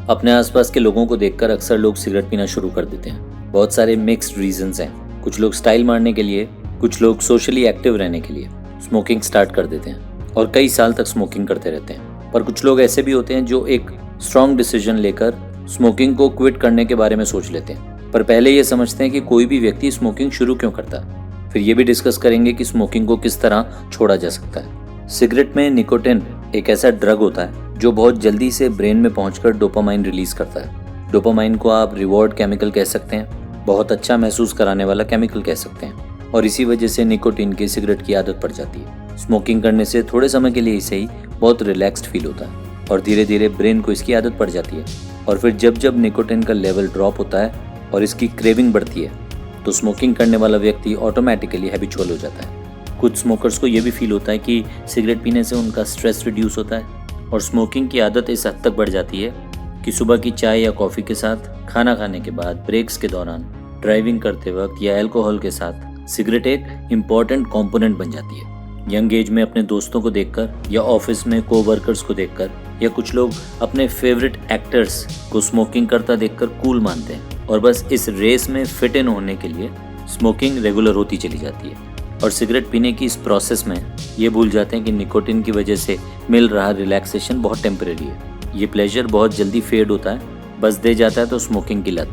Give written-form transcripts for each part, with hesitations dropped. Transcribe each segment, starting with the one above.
अपने आसपास के लोगों को देखकर अक्सर लोग सिगरेट पीना शुरू कर देते हैं। बहुत सारे मिक्स्ड रीजंस हैं। कुछ लोग स्टाइल मारने के लिए, कुछ लोग सोशली एक्टिव रहने के लिए स्मोकिंग स्टार्ट कर देते हैं और कई साल तक स्मोकिंग करते रहते हैं। पर कुछ लोग ऐसे भी होते हैं जो एक स्ट्रॉन्ग डिसीजन लेकर स्मोकिंग को क्विट करने के बारे में सोच लेते हैं, पर पहले ये समझते हैं कि कोई भी व्यक्ति स्मोकिंग शुरू क्यों करता है। फिर ये भी डिस्कस करेंगे कि स्मोकिंग को किस तरह छोड़ा जा सकता है। सिगरेट में निकोटिन एक ऐसा ड्रग होता है जो बहुत जल्दी से ब्रेन में पहुंचकर डोपामाइन रिलीज करता है। डोपामाइन को आप रिवॉर्ड केमिकल कह सकते हैं, बहुत अच्छा महसूस कराने वाला केमिकल कह सकते हैं, और इसी वजह से निकोटिन की सिगरेट की आदत पड़ जाती है। स्मोकिंग करने से थोड़े समय के लिए ही सही बहुत रिलैक्स्ड फील होता है और धीरे धीरे ब्रेन को इसकी आदत पड़ जाती है। और फिर जब जब निकोटिन का लेवल ड्रॉप होता है और इसकी क्रेविंग बढ़ती है तो स्मोकिंग करने वाला व्यक्ति ऑटोमेटिकली हैबिचुअल हो जाता है। कुछ स्मोकर्स को ये भी फील होता है कि सिगरेट पीने से उनका स्ट्रेस रिड्यूस होता है और स्मोकिंग की आदत इस हद तक बढ़ जाती है कि सुबह की चाय या कॉफ़ी के साथ, खाना खाने के बाद, ब्रेक्स के दौरान, ड्राइविंग करते वक्त या अल्कोहल के साथ सिगरेट एक इम्पॉर्टेंट कंपोनेंट बन जाती है। यंग एज में अपने दोस्तों को देखकर या ऑफिस में कोवर्कर्स को देखकर या कुछ लोग अपने फेवरेट एक्टर्स को स्मोकिंग करता देखकर कूल मानते हैं और बस इस रेस में फिट इन होने के लिए स्मोकिंग रेगुलर होती चली जाती है। और सिगरेट पीने की इस प्रोसेस में ये भूल जाते हैं कि निकोटिन की वजह से मिल रहा रिलैक्सेशन बहुत टेम्परेरी है। ये प्लेजर बहुत जल्दी फेड होता है, बस दे जाता है तो स्मोकिंग की लत,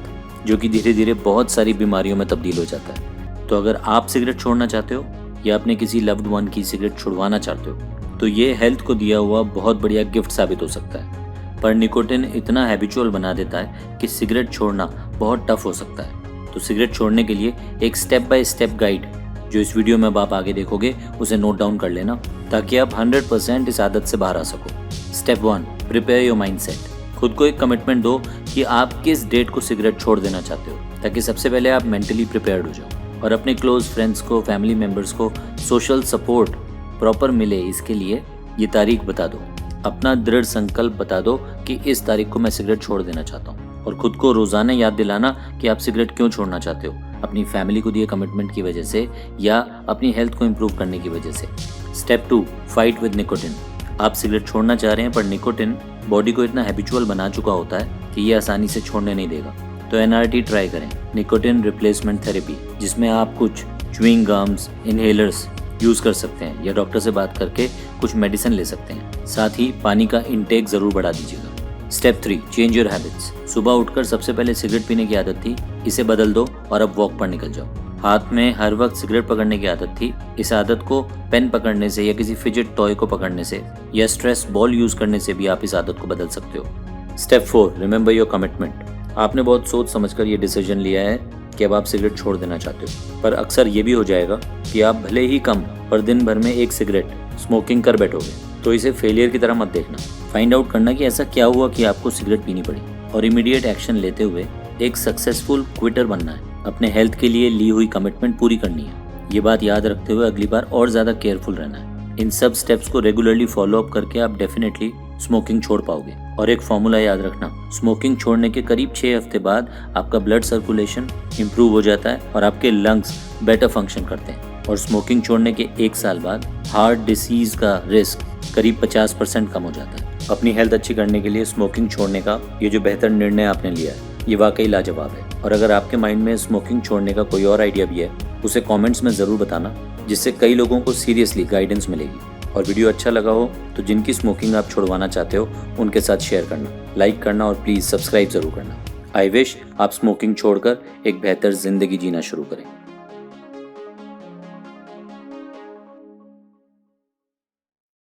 जो कि धीरे धीरे बहुत सारी बीमारियों में तब्दील हो जाता है। तो अगर आप सिगरेट छोड़ना चाहते हो या अपने किसी लव्ड वन की सिगरेट छुड़वाना चाहते हो तो ये हेल्थ को दिया हुआ बहुत बढ़िया गिफ्ट साबित हो सकता है। पर निकोटिन इतना हैबिचुअल बना देता है कि सिगरेट छोड़ना बहुत टफ हो सकता है। तो सिगरेट छोड़ने के लिए एक स्टेप बाय स्टेप गाइड जो इस वीडियो में अब आप आगे देखोगे उसे नोट डाउन कर लेना ताकि आप 100% इस आदत से बाहर आ सको। Step 1, prepare your mindset. खुद को एक कमिटमेंट दो कि आप किस डेट को सिगरेट छोड़ देना चाहते हो, ताकि सबसे पहले आप मेंटली प्रिपेयर्ड हो जाओ और अपने क्लोज फ्रेंड्स को, फैमिली मेम्बर्स को सोशल सपोर्ट प्रॉपर मिले, इसके लिए ये तारीख बता दो। अपना दृढ़ संकल्प बता दो कि इस तारीख को मैं सिगरेट छोड़ देना चाहता हूँ, और खुद को रोजाना याद दिलाना कि आप सिगरेट क्यों छोड़ना चाहते हो, अपनी फैमिली को दिए कमिटमेंट की वजह से या अपनी हेल्थ को इम्प्रूव करने की वजह से। Step 2, fight with nicotine. आप सिगरेट छोड़ना चाह रहे हैं पर निकोटिन बॉडी को इतना हैबिचुअल बना चुका होता है कि ये आसानी से छोड़ने नहीं देगा। तो एनआरटी ट्राई करें, निकोटिन रिप्लेसमेंट थेरेपी, जिसमें आप कुछ च्युइंग गम्स, इनहेलर्स यूज़ कर सकते हैं या डॉक्टर से बात करके कुछ मेडिसिन ले सकते हैं। साथ ही पानी का इंटेक ज़रूर बढ़ा दीजिएगा। Step 3, change your habits. सुबह उठकर सबसे पहले सिगरेट पीने की आदत थी, इसे बदल दो और अब वॉक पर निकल जाओ। हाथ में हर वक्त सिगरेट पकड़ने की आदत थी, इस आदत को पेन पकड़ने से या किसी फिजिट टॉय को पकड़ने से या स्ट्रेस बॉल यूज़ करने से भी आप इस आदत को बदल सकते हो। Step 4, remember your commitment. आपने बहुत सोच समझकर ये डिसीजन लिया है कि अब आप सिगरेट छोड़ देना चाहते हो, पर अक्सर ये भी हो जाएगा कि आप भले ही कम पर दिन भर में एक सिगरेट स्मोकिंग कर बैठोगे, तो इसे फेलियर की तरह मत देखना। फाइंड आउट करना कि ऐसा क्या हुआ कि आपको सिगरेट पीनी पड़ी और इमीडिएट एक्शन लेते हुए एक सक्सेसफुल क्विटर बनना है। अपने हेल्थ के लिए ली हुई कमिटमेंट पूरी करनी है। ये बात याद रखते हुए अगली बार और ज़्यादा केयरफुल रहना है। इन सब स्टेप्स को रेगुलरली फॉलो अप करके आप डेफिनेटली स्मोकिंग छोड़ पाओगे। और एक फॉर्मूला याद रखना, स्मोकिंग छोड़ने के करीब 6 हफ्ते बाद आपका ब्लड सर्कुलेशन इंप्रूव हो जाता है और आपके लंग्स बेटर फंक्शन करते हैं। और स्मोकिंग छोड़ने के 1 साल बाद हार्ट डिसीज का रिस्क करीब 50% कम हो जाता है। अपनी हेल्थ अच्छी करने के लिए स्मोकिंग छोड़ने का ये जो बेहतर निर्णय आपने लिया है, ये वाकई लाजवाब है। और अगर आपके माइंड में स्मोकिंग छोड़ने का कोई और आइडिया भी है, उसे कमेंट्स में ज़रूर बताना, जिससे कई लोगों को सीरियसली गाइडेंस मिलेगी। और वीडियो अच्छा लगा हो तो जिनकी स्मोकिंग आप छुड़वाना चाहते हो उनके साथ शेयर करना, लाइक करना और प्लीज़ सब्सक्राइब ज़रूर करना। आई विश आप स्मोकिंग छोड़कर एक बेहतर ज़िंदगी जीना शुरू करें।